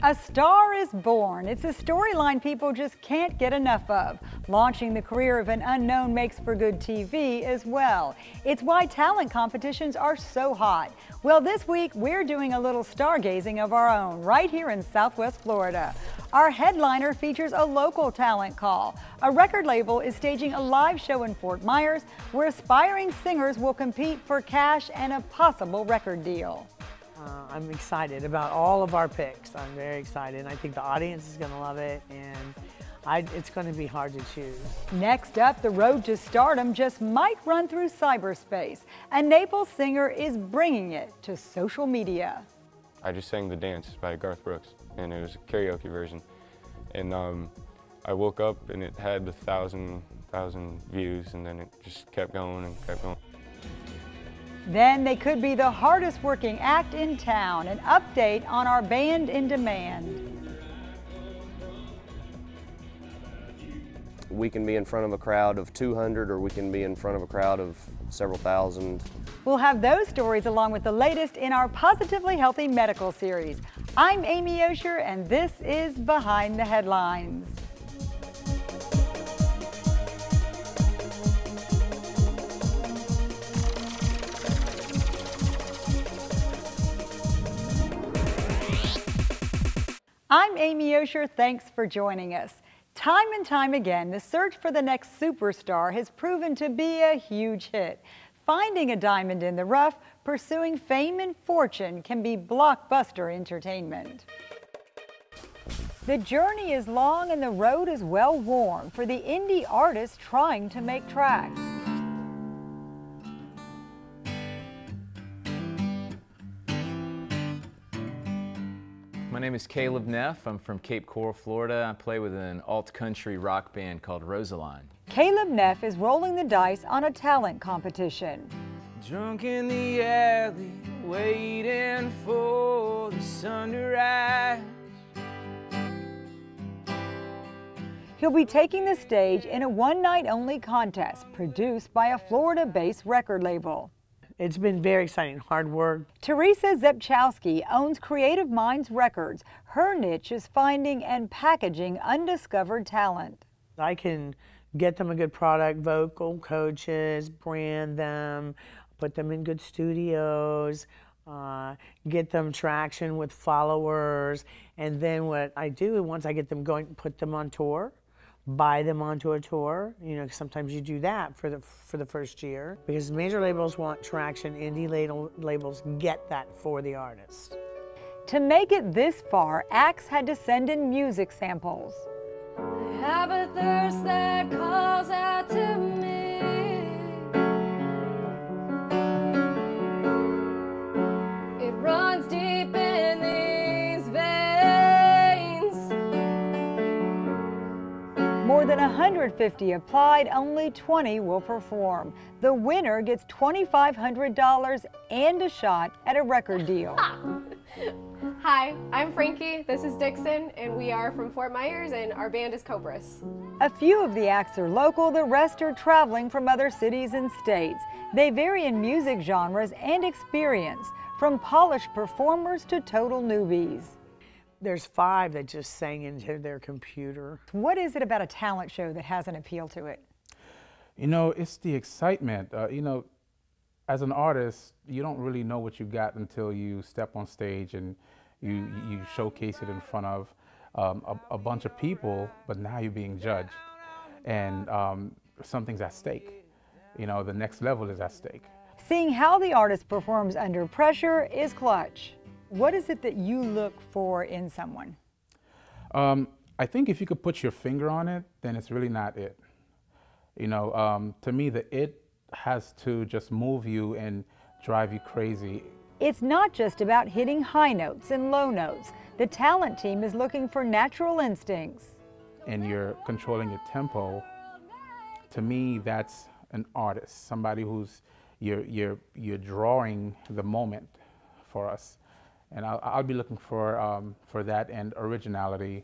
A star is born. It's a storyline people just can't get enough of. Launching the career of an unknown makes for good TV as well. It's why talent competitions are so hot. Well, this week we're doing a little stargazing of our own right here in Southwest Florida. Our headliner features a local talent call. A record label is staging a live show in Fort Myers where aspiring singers will compete for cash and a possible record deal. I'm excited about all of our picks. I'm very excited. I think the audience is going to love it, and it's going to be hard to choose. Next up, the road to stardom just might run through cyberspace. A Naples singer is bringing it to social media. I just sang The Dance by Garth Brooks, and it was a karaoke version. And I woke up and it had 1,000 views, and then it just kept going and kept going. Then they could be the hardest working act in town. An update on our band in demand. We can be in front of a crowd of 200, or we can be in front of a crowd of several thousand. We'll have those stories along with the latest in our Positively Healthy Medical series. I'm Amy Osher, and this is Behind the Headlines. I'm Amy Osher. Thanks for joining us. Time and time again, the search for the next superstar has proven to be a huge hit. Finding a diamond in the rough, pursuing fame and fortune can be blockbuster entertainment. The journey is long and the road is well worn for the indie artist trying to make tracks. My name is Caleb Neff. I'm from Cape Coral, Florida. I play with an alt-country rock band called Rosaline. Caleb Neff is rolling the dice on a talent competition. Drunk in the alley, waiting for the sun to rise. He'll be taking the stage in a one-night-only contest produced by a Florida-based record label. It's been very exciting, hard work. Teresa Zepchowski owns Creative Minds Records. Her niche is finding and packaging undiscovered talent. I can get them a good product, vocal coaches, brand them, put them in good studios, get them traction with followers, and then what I do, once I get them going, put them on tour. Buy them onto a tour. You know, sometimes you do that for the first year because major labels want traction. Indie labels get that for the artist. To make it this far, acts had to send in music samples. I have a thirst that calls out to me. It runs deep in these veins. More than 150 applied, only 20 will perform. The winner gets $2,500 and a shot at a record deal. Hi, I'm Frankie, this is Dixon, and we are from Fort Myers, and our band is Cobras. A few of the acts are local, the rest are traveling from other cities and states. They vary in music genres and experience, from polished performers to total newbies. There's 5 that just sang into their computer. What is it about a talent show that has an appeal to it? You know, it's the excitement. You know, as an artist, you don't really know what you got until you step on stage and you showcase it in front of a bunch of people, but now you're being judged. And something's at stake. You know, the next level is at stake. Seeing how the artist performs under pressure is clutch. What is it that you look for in someone? I think if you could put your finger on it, then it's really not it. You know, to me, the it has to just move you and drive you crazy. It's not just about hitting high notes and low notes. The talent team is looking for natural instincts. And you're controlling your tempo. To me, that's an artist, somebody who's, you're drawing the moment for us. And I'll be looking for that and originality,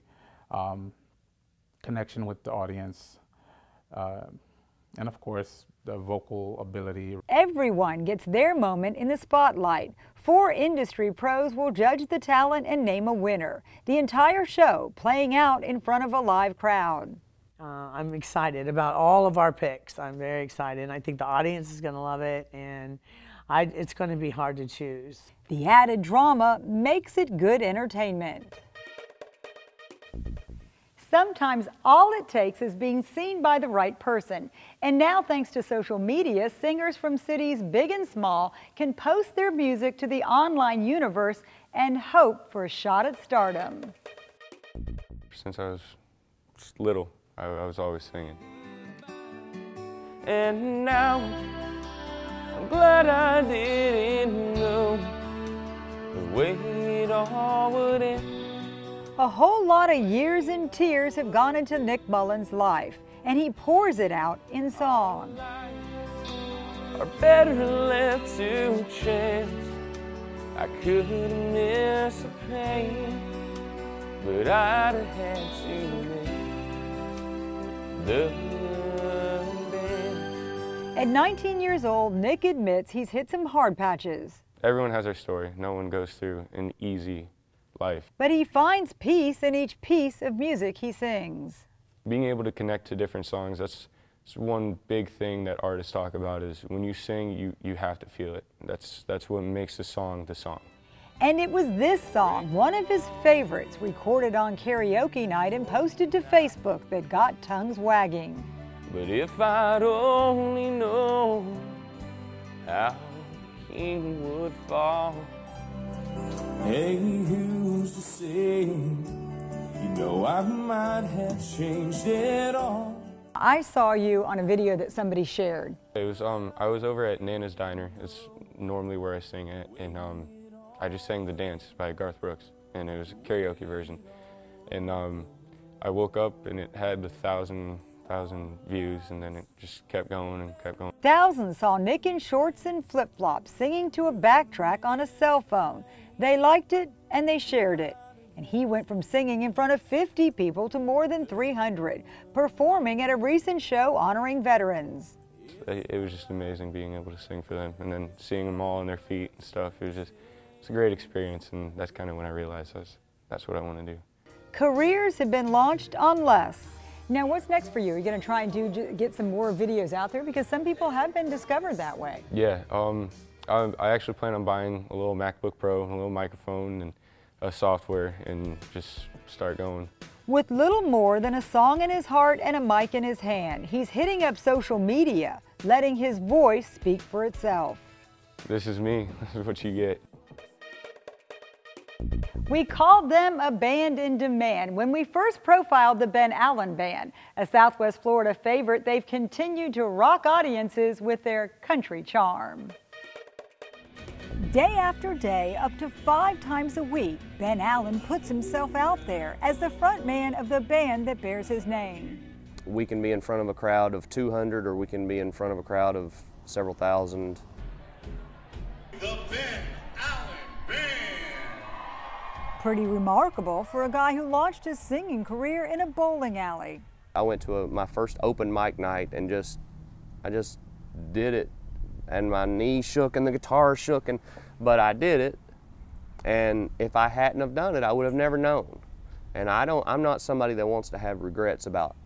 connection with the audience, and of course, the vocal ability. Everyone gets their moment in the spotlight. 4 industry pros will judge the talent and name a winner. The entire show playing out in front of a live crowd. I'm excited about all of our picks. I'm very excited. I think the audience is going to love it, and it's going to be hard to choose. The added drama makes it good entertainment. Sometimes all it takes is being seen by the right person. And now, thanks to social media, singers from cities big and small can post their music to the online universe and hope for a shot at stardom. Since I was just little, I was always singing. And now, I'm glad I didn't know the way it all would end. A whole lot of years and tears have gone into Nick Mullen's life, and he pours it out in song. Are better left to chance. I couldn't miss a pain, but I'd have had to make the best. At 19 years old, Nick admits he's hit some hard patches. Everyone has their story. No one goes through an easy life. But he finds peace in each piece of music he sings. Being able to connect to different songs, that's one big thing that artists talk about, is when you sing, you have to feel it. That's what makes the song the song. And it was this song, one of his favorites, recorded on karaoke night and posted to Facebook, that got tongues wagging. But if I'd only known how the king would fall. Hey, who's to say, you know, I might have changed it all. I saw you on a video that somebody shared. It was I was over at Nana's Diner. It's normally where I sing at, and I just sang The Dance by Garth Brooks, and it was a karaoke version. And I woke up and it had 1,000 views, and then it just kept going and kept going. Thousands saw Nick in shorts and flip-flops singing to a backtrack on a cell phone. They liked it and they shared it. And he went from singing in front of 50 people to more than 300, performing at a recent show honoring veterans. It was just amazing being able to sing for them, and then seeing them all on their feet and stuff. It's a great experience, and that's kind of when I realized that's what I want to do. Careers have been launched on less. Now, what's next for you? Are you going to try and get some more videos out there? Because some people have been discovered that way. Yeah, I actually plan on buying a little MacBook Pro, a little microphone, and a software, and just start going. With little more than a song in his heart and a mic in his hand, he's hitting up social media, letting his voice speak for itself. This is me. This is what you get. We called them a band in demand when we first profiled the Ben Allen Band. A Southwest Florida favorite, they've continued to rock audiences with their country charm. Day after day, up to 5 times a week, Ben Allen puts himself out there as the frontman of the band that bears his name. We can be in front of a crowd of 200, or we can be in front of a crowd of several thousand. The Ben Allen Band. Pretty remarkable for a guy who launched his singing career in a bowling alley. I went to my first open mic night and I just did it, and my knees shook and the guitar shook, but I did it. And if I hadn't have done it, I would have never known. And I'm not somebody that wants to have regrets about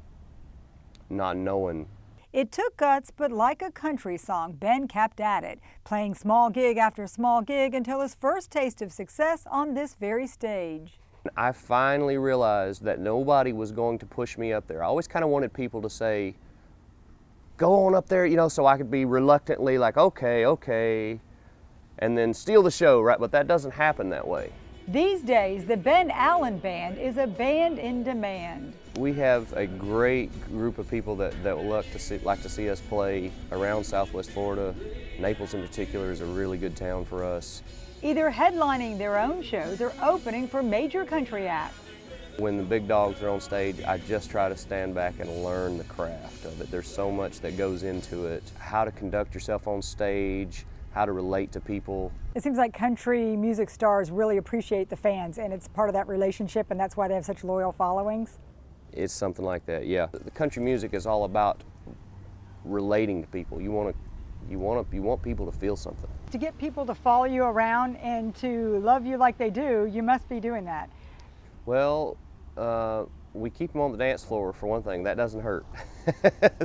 not knowing. It took guts, but like a country song, Ben kept at it, playing small gig after small gig until his first taste of success on this very stage. I finally realized that nobody was going to push me up there. I always kind of wanted people to say, go on up there, you know, so I could be reluctantly like, okay, and then steal the show, right? But that doesn't happen that way. These days, the Ben Allen Band is a band in demand. We have a great group of people that like to see us play around Southwest Florida. Naples in particular is a really good town for us. Either headlining their own shows or opening for major country acts. When the big dogs are on stage, I just try to stand back and learn the craft of it. There's so much that goes into it. How to conduct yourself on stage, how to relate to people. It seems like country music stars really appreciate the fans, and it's part of that relationship, and that's why they have such loyal followings. It's something like that, yeah. The country music is all about relating to people. You want people to feel something. To get people to follow you around and to love you like they do, you must be doing that. Well, we keep them on the dance floor for one thing. That doesn't hurt.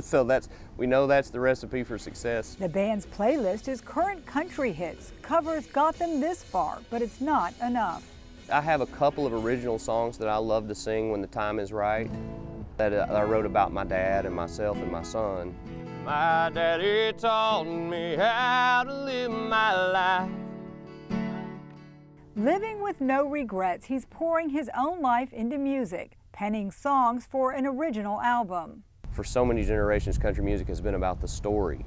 So we know that's the recipe for success. The band's playlist is current country hits. Covers got them this far, but it's not enough. I have a couple of original songs that I love to sing when the time is right, that I wrote about my dad and myself and my son. My daddy taught me how to live my life. Living with no regrets, he's pouring his own life into music, penning songs for an original album. For so many generations, country music has been about the story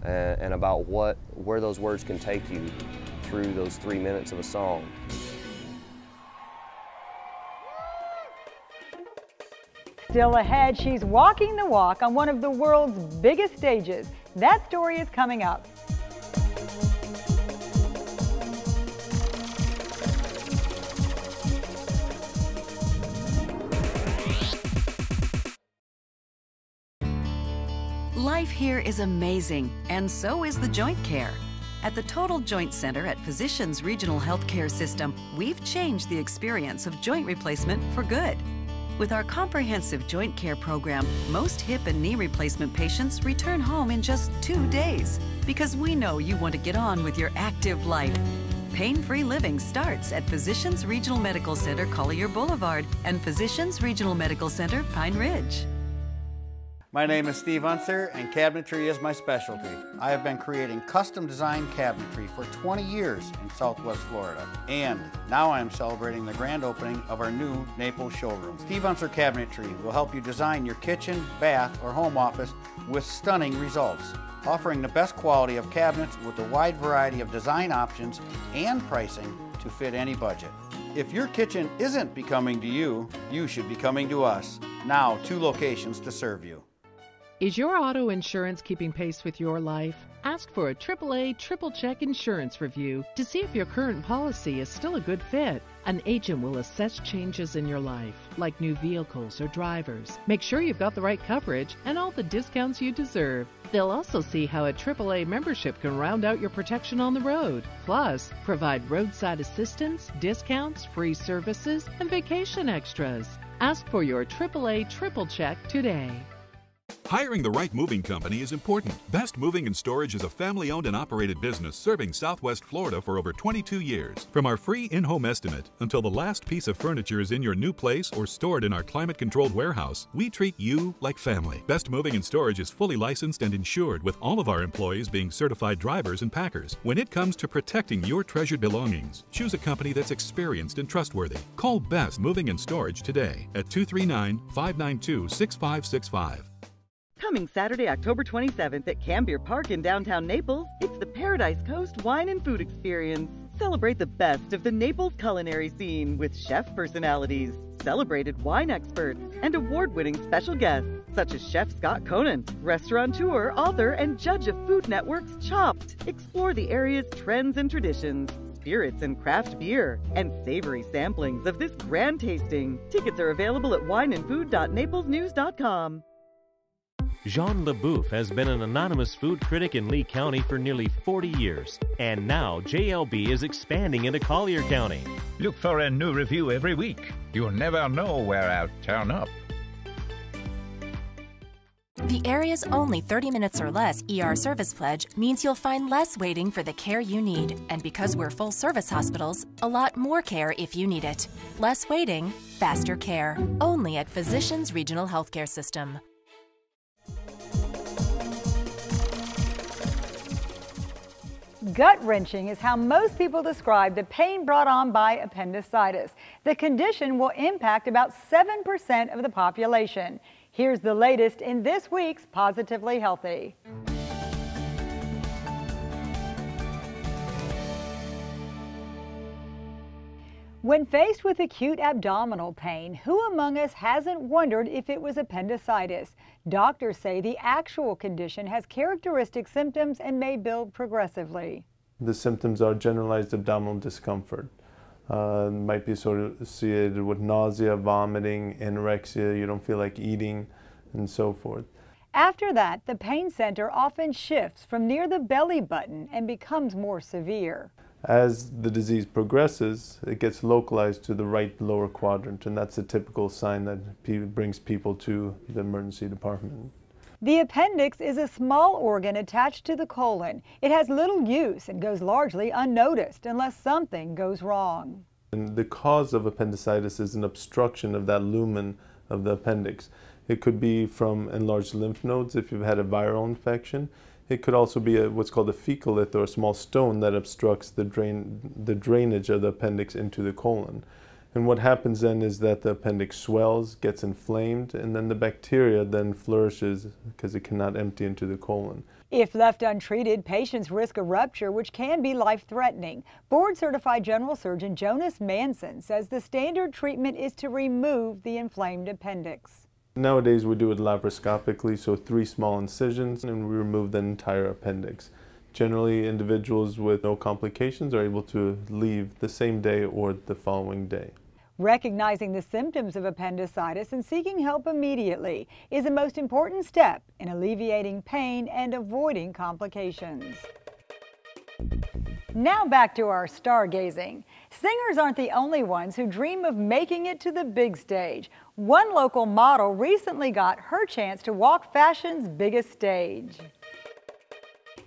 and about where those words can take you through those 3 minutes of a song. Still ahead, she's walking the walk on one of the world's biggest stages. That story is coming up. Life here is amazing, and so is the joint care. At the Total Joint Center at Physicians Regional Healthcare System, we've changed the experience of joint replacement for good. With our comprehensive joint care program, most hip and knee replacement patients return home in just 2 days, because we know you want to get on with your active life. Pain-free living starts at Physicians Regional Medical Center, Collier Boulevard, and Physicians Regional Medical Center, Pine Ridge. My name is Steve Unser, and cabinetry is my specialty. I have been creating custom-designed cabinetry for 20 years in Southwest Florida, and now I am celebrating the grand opening of our new Naples showroom. Steve Unser Cabinetry will help you design your kitchen, bath, or home office with stunning results, offering the best quality of cabinets with a wide variety of design options and pricing to fit any budget. If your kitchen isn't becoming to you, you should be coming to us. Now, 2 locations to serve you. Is your auto insurance keeping pace with your life? Ask for a AAA Triple Check Insurance Review to see if your current policy is still a good fit. An agent will assess changes in your life, like new vehicles or drivers. Make sure you've got the right coverage and all the discounts you deserve. They'll also see how a AAA membership can round out your protection on the road. Plus, provide roadside assistance, discounts, free services, and vacation extras. Ask for your AAA Triple Check today. Hiring the right moving company is important. Best Moving and Storage is a family-owned and operated business serving Southwest Florida for over 22 years. From our free in-home estimate until the last piece of furniture is in your new place or stored in our climate-controlled warehouse, we treat you like family. Best Moving and Storage is fully licensed and insured, with all of our employees being certified drivers and packers. When it comes to protecting your treasured belongings, choose a company that's experienced and trustworthy. Call Best Moving and Storage today at 239-592-6565. Coming Saturday, October 27th at Cambier Park in downtown Naples, it's the Paradise Coast Wine and Food Experience. Celebrate the best of the Naples culinary scene with chef personalities, celebrated wine experts, and award-winning special guests such as Chef Scott Conant, restaurateur, author, and judge of Food Network's Chopped. Explore the area's trends and traditions, spirits and craft beer, and savory samplings of this grand tasting. Tickets are available at wineandfood.naplesnews.com. Jean LeBouf has been an anonymous food critic in Lee County for nearly 40 years, and now JLB is expanding into Collier County. Look for a new review every week. You'll never know where I'll turn up. The area's only 30 minutes or less ER service pledge means you'll find less waiting for the care you need. And because we're full-service hospitals, a lot more care if you need it. Less waiting, faster care. Only at Physicians Regional Healthcare System. Gut-wrenching is how most people describe the pain brought on by appendicitis. The condition will impact about 7% of the population. Here's the latest in this week's Positively Healthy. When faced with acute abdominal pain, who among us hasn't wondered if it was appendicitis? Doctors say the actual condition has characteristic symptoms and may build progressively. The symptoms are generalized abdominal discomfort. Might be associated with nausea, vomiting, anorexia, you don't feel like eating, and so forth. After that, the pain center often shifts from near the belly button and becomes more severe. As the disease progresses, it gets localized to the right lower quadrant, and that's a typical sign that brings people to the emergency department. The appendix is a small organ attached to the colon. It has little use and goes largely unnoticed unless something goes wrong. And the cause of appendicitis is an obstruction of that lumen of the appendix. It could be from enlarged lymph nodes if you've had a viral infection. It could also be what's called a fecalith, or a small stone that obstructs the drainage of the appendix into the colon. And what happens then is that the appendix swells, gets inflamed, and then the bacteria then flourishes because it cannot empty into the colon. If left untreated, patients risk a rupture, which can be life-threatening. Board-certified general surgeon Jonas Manson says the standard treatment is to remove the inflamed appendix. Nowadays we do it laparoscopically, so 3 small incisions, and we remove the entire appendix. Generally, individuals with no complications are able to leave the same day or the following day. Recognizing the symptoms of appendicitis and seeking help immediately is the most important step in alleviating pain and avoiding complications. Now back to our stargazing. Singers aren't the only ones who dream of making it to the big stage. One local model recently got her chance to walk fashion's biggest stage.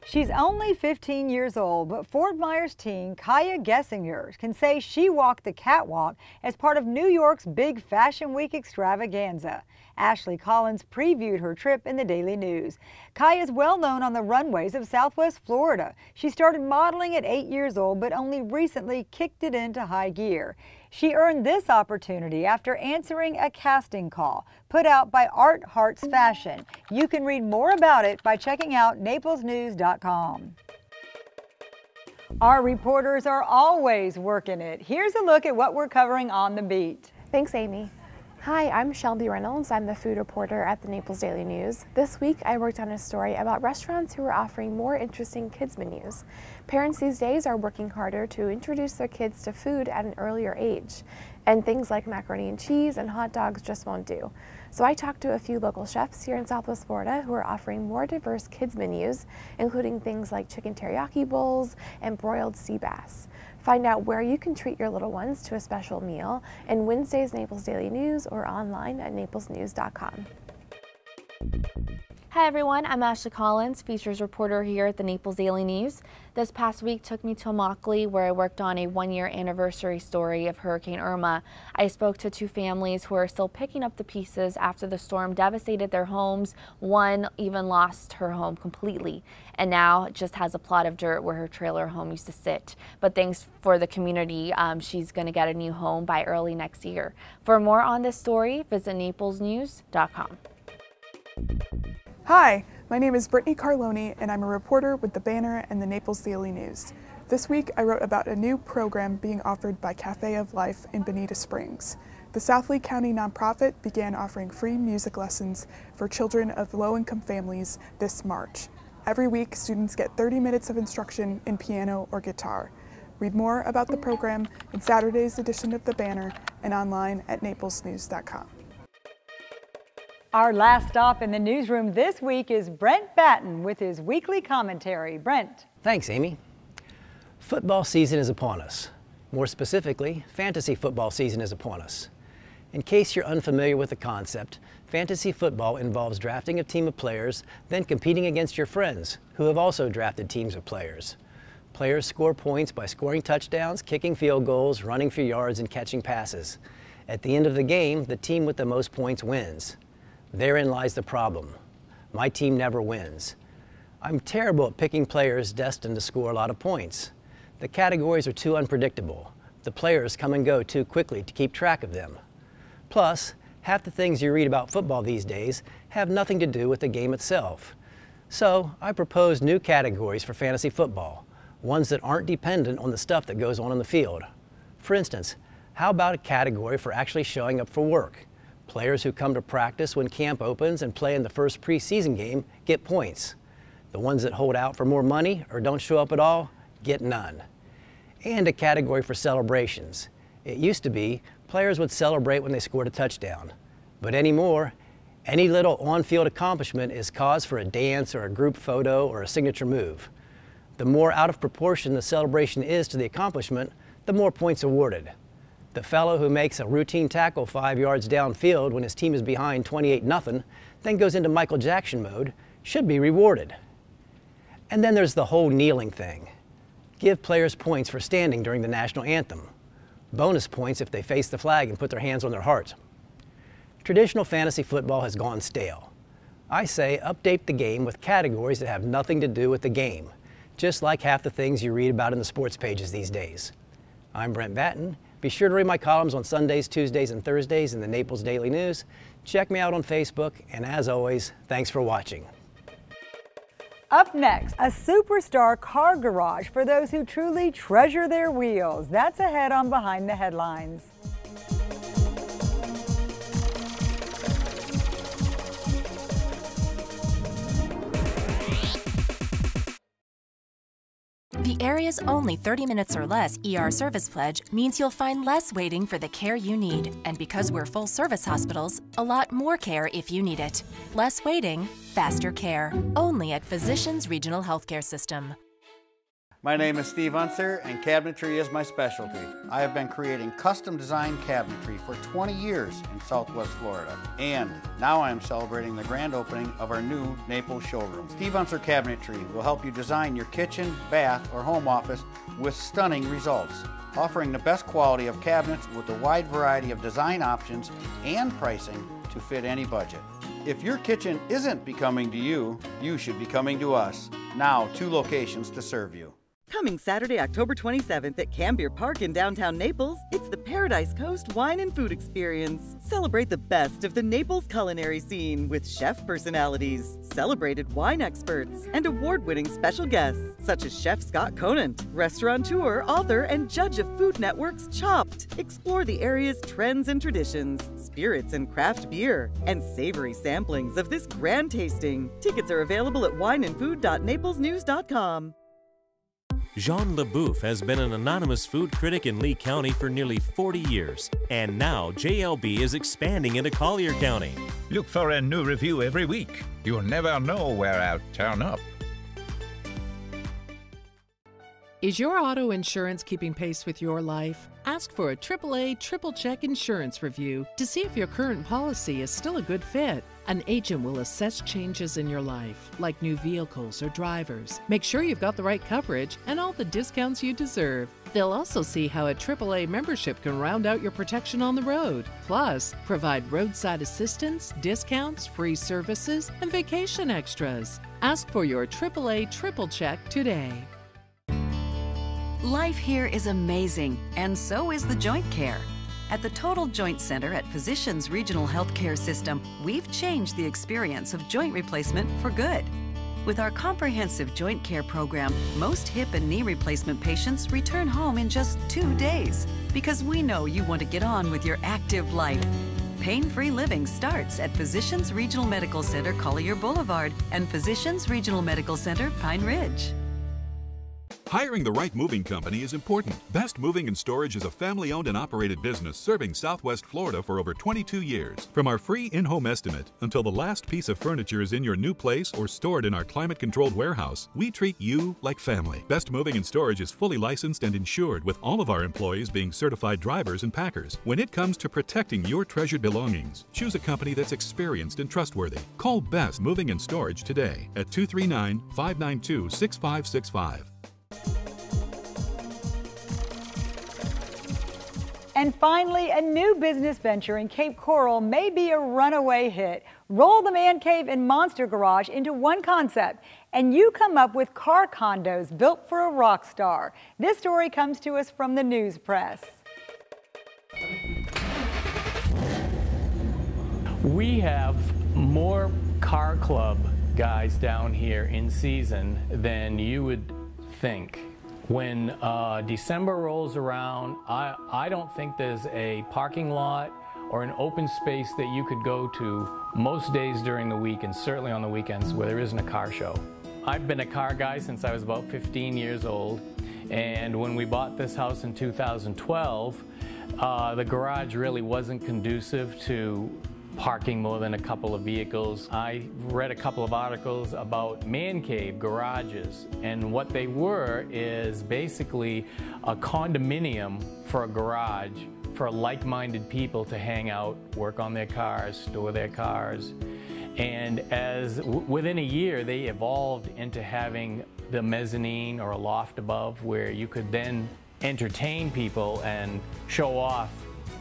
She's only 15 years old, but Fort Myers teen Kaya Gessinger can say she walked the catwalk as part of New York's big Fashion Week extravaganza. Ashley Collins previewed her trip in the Daily News. Kaya is well known on the runways of Southwest Florida. She started modeling at 8 years old, but only recently kicked it into high gear. She earned this opportunity after answering a casting call put out by Art Hearts Fashion. You can read more about it by checking out naplesnews.com. Our reporters are always working it. Here's a look at what we're covering on the beat. Thanks, Amy. Hi, I'm Shelby Reynolds. I'm the food reporter at the Naples Daily News. This week, I worked on a story about restaurants who are offering more interesting kids menus. Parents these days are working harder to introduce their kids to food at an earlier age, and things like macaroni and cheese and hot dogs just won't do. So I talked to a few local chefs here in Southwest Florida who are offering more diverse kids menus, including things like chicken teriyaki bowls and broiled sea bass. Find out where you can treat your little ones to a special meal in Wednesday's Naples Daily News or online at naplesnews.com. Hi everyone, I'm Ashley Collins, features reporter here at the Naples Daily News. This past week took me to Immokalee, where I worked on a 1-year anniversary story of Hurricane Irma. I spoke to 2 families who are still picking up the pieces after the storm devastated their homes. One even lost her home completely and now just has a plot of dirt where her trailer home used to sit. But thanks for the community, she's going to get a new home by early next year. For more on this story, visit naplesnews.com. Hi, my name is Brittany Carloni, and I'm a reporter with the Banner and the Naples Daily News. This week, I wrote about a new program being offered by Cafe of Life in Bonita Springs. The South Lee County nonprofit began offering free music lessons for children of low-income families this March. Every week, students get 30 minutes of instruction in piano or guitar. Read more about the program in Saturday's edition of the Banner and online at naplesnews.com. Our last stop in the newsroom this week is Brent Batten with his weekly commentary. Brent. Thanks, Amy. Football season is upon us. More specifically, fantasy football season is upon us. In case you're unfamiliar with the concept, fantasy football involves drafting a team of players, then competing against your friends, who have also drafted teams of players. Players score points by scoring touchdowns, kicking field goals, running for yards, and catching passes. At the end of the game, the team with the most points wins. Therein lies the problem. My team never wins. I'm terrible at picking players destined to score a lot of points. The categories are too unpredictable. The players come and go too quickly to keep track of them. Plus, half the things you read about football these days have nothing to do with the game itself. So, I propose new categories for fantasy football, ones that aren't dependent on the stuff that goes on in the field. For instance, how about a category for actually showing up for work? Players who come to practice when camp opens and play in the first preseason game get points. The ones that hold out for more money or don't show up at all get none. And a category for celebrations. It used to be players would celebrate when they scored a touchdown. But anymore, Any little on-field accomplishment is cause for a dance or a group photo or a signature move. The more out of proportion the celebration is to the accomplishment, the more points awarded. The fellow who makes a routine tackle 5 yards downfield when his team is behind 28-0, then goes into Michael Jackson mode, should be rewarded. And then there's the whole kneeling thing. Give players points for standing during the national anthem. Bonus points if they face the flag and put their hands on their heart. Traditional fantasy football has gone stale. I say update the game with categories that have nothing to do with the game, just like half the things you read about in the sports pages these days. I'm Brent Batten. Be sure to read my columns on Sundays, Tuesdays, and Thursdays in the Naples Daily News. Check me out on Facebook, and as always, thanks for watching. Up next, a superstar car garage for those who truly treasure their wheels. That's ahead on Behind the Headlines. The area's only 30 minutes or less ER service pledge means you'll find less waiting for the care you need. And because we're full-service hospitals, a lot more care if you need it. Less waiting, faster care. Only at Physicians Regional Healthcare System. My name is Steve Unser, and cabinetry is my specialty. I have been creating custom designed cabinetry for 20 years in Southwest Florida. And now I am celebrating the grand opening of our new Naples showroom. Steve Unser Cabinetry will help you design your kitchen, bath, or home office with stunning results, offering the best quality of cabinets with a wide variety of design options and pricing to fit any budget. If your kitchen isn't becoming to you, you should be coming to us. Now, 2 locations to serve you. Coming Saturday, October 27th at Cambier Park in downtown Naples, it's the Paradise Coast Wine and Food Experience. Celebrate the best of the Naples culinary scene with chef personalities, celebrated wine experts, and award-winning special guests such as Chef Scott Conant, restaurateur, author, and judge of Food Network's Chopped. Explore the area's trends and traditions, spirits and craft beer, and savory samplings of this grand tasting. Tickets are available at wineandfood.naplesnews.com. Jean LeBouf has been an anonymous food critic in Lee County for nearly 40 years, and now JLB is expanding into Collier County. Look for a new review every week. You'll never know where I'll turn up. Is your auto insurance keeping pace with your life? Ask for a AAA triple check insurance review to see if your current policy is still a good fit. An agent will assess changes in your life, like new vehicles or drivers. Make sure you've got the right coverage and all the discounts you deserve. They'll also see how a AAA membership can round out your protection on the road. Plus, provide roadside assistance, discounts, free services, and vacation extras. Ask for your AAA triple check today. Life here is amazing, and so is the joint care. At the Total Joint Center at Physicians Regional Healthcare System, we've changed the experience of joint replacement for good. With our comprehensive joint care program, most hip and knee replacement patients return home in just 2 days, because we know you want to get on with your active life. Pain-free living starts at Physicians Regional Medical Center, Collier Boulevard, and Physicians Regional Medical Center, Pine Ridge. Hiring the right moving company is important. Best Moving and Storage is a family-owned and operated business serving Southwest Florida for over 22 years. From our free in-home estimate until the last piece of furniture is in your new place or stored in our climate-controlled warehouse, we treat you like family. Best Moving and Storage is fully licensed and insured, with all of our employees being certified drivers and packers. When it comes to protecting your treasured belongings, choose a company that's experienced and trustworthy. Call Best Moving and Storage today at 239-592-6565. And finally, a new business venture in Cape Coral may be a runaway hit. Roll the man cave and monster garage into one concept, and you come up with car condos built for a rock star. This story comes to us from the News Press. We have more car club guys down here in season than you would think. When December rolls around, I don't think there's a parking lot or an open space that you could go to most days during the week, and certainly on the weekends, where there isn't a car show. I've been a car guy since I was about 15 years old, and when we bought this house in 2012, the garage really wasn't conducive to parking more than a couple of vehicles. I read a couple of articles about man cave garages, and what they were is basically a condominium for a garage for like-minded people to hang out, work on their cars, store their cars. And within a year, they evolved into having the mezzanine or a loft above where you could then entertain people and show off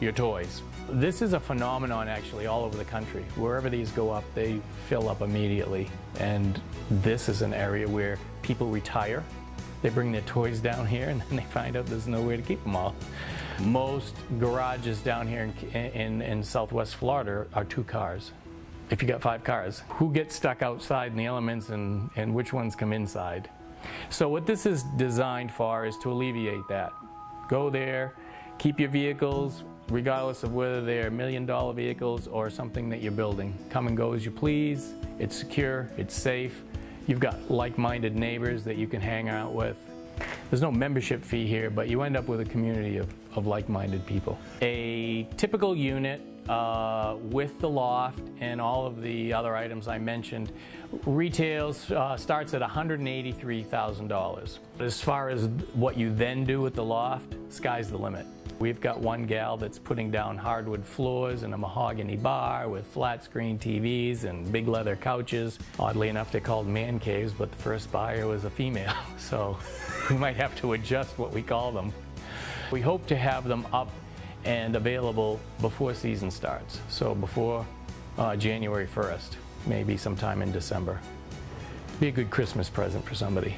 your toys. This is a phenomenon actually all over the country. Wherever these go up, they fill up immediately. And this is an area where people retire. They bring their toys down here and then they find out there's nowhere to keep them all. Most garages down here in Southwest Florida are 2 cars. If you got 5 cars, who gets stuck outside in the elements and which ones come inside? So what this is designed for is to alleviate that. Go there, keep your vehicles, regardless of whether they're $1 million vehicles or something that you're building. Come and go as you please. It's secure, it's safe. You've got like-minded neighbors that you can hang out with. There's no membership fee here, but you end up with a community of like-minded people. A typical unit with the loft and all of the other items I mentioned retails starts at $183,000. As far as what you then do with the loft, sky's the limit. We've got one gal that's putting down hardwood floors and a mahogany bar with flat screen TVs and big leather couches. Oddly enough, they're called man caves, but the first buyer was a female, so we might have to adjust what we call them. We hope to have them up and available before season starts, so before January 1st, maybe sometime in December. Be a good Christmas present for somebody.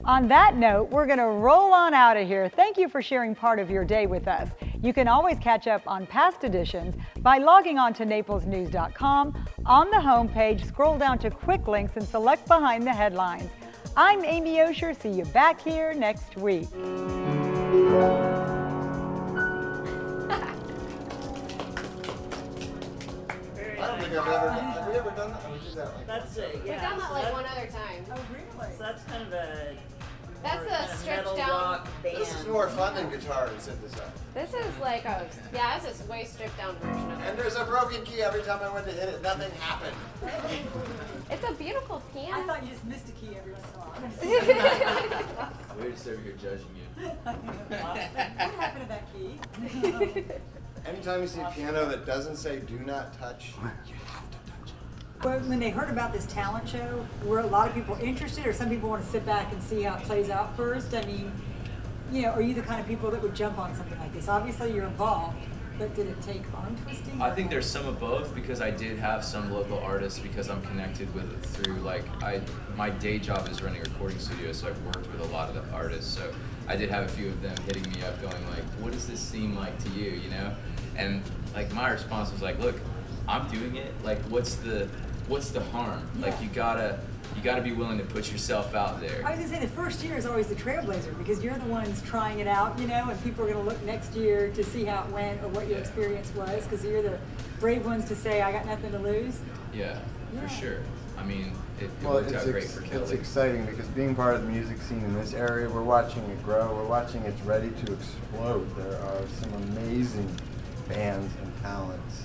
On that note, we're going to roll on out of here. Thank you for sharing part of your day with us. You can always catch up on past editions by logging on to naplesnews.com. On the homepage, scroll down to quick links and select behind the headlines. I'm Amy Osher. See you back here next week. Have we ever done that? We did that like That's it, yeah. We've done that like one other time. Oh, really? So that's kind of a... That's a stripped down. rock band. This is more fun than guitar and synthesizer. This is like a, yeah, this is way stripped down version of it. And there's a broken key every time I went to hit it. Nothing happened. It's a beautiful piano. I thought you just missed a key every once in a while. We're just over here judging you. What happened to that key? Anytime you see a piano that doesn't say do not touch, you have to touch it. When they heard about this talent show, were a lot of people interested, or some people want to sit back and see how it plays out first? I mean, you know, are you the kind of people that would jump on something like this? Obviously you're involved, but did it take arm twisting? I think there's some of both, because I did have some local artists because I'm connected with it through, like, my day job is running a recording studio, so I've worked with a lot of the artists. So I did have a few of them hitting me up going like, what does this seem like to you, you know? And like my response was like, look, I'm doing it. Like, what's the harm? Yeah. Like, you gotta be willing to put yourself out there. I was gonna say the first year is always the trailblazer, because you're the ones trying it out, you know, and people are gonna look next year to see how it went or what your experience was, because you're the brave ones to say, I got nothing to lose. Yeah, for sure. I mean, it Well, worked out great for Kelly. it's exciting because being part of the music scene in this area, we're watching it grow. We're watching it's ready to explode. There are some amazing bands and talents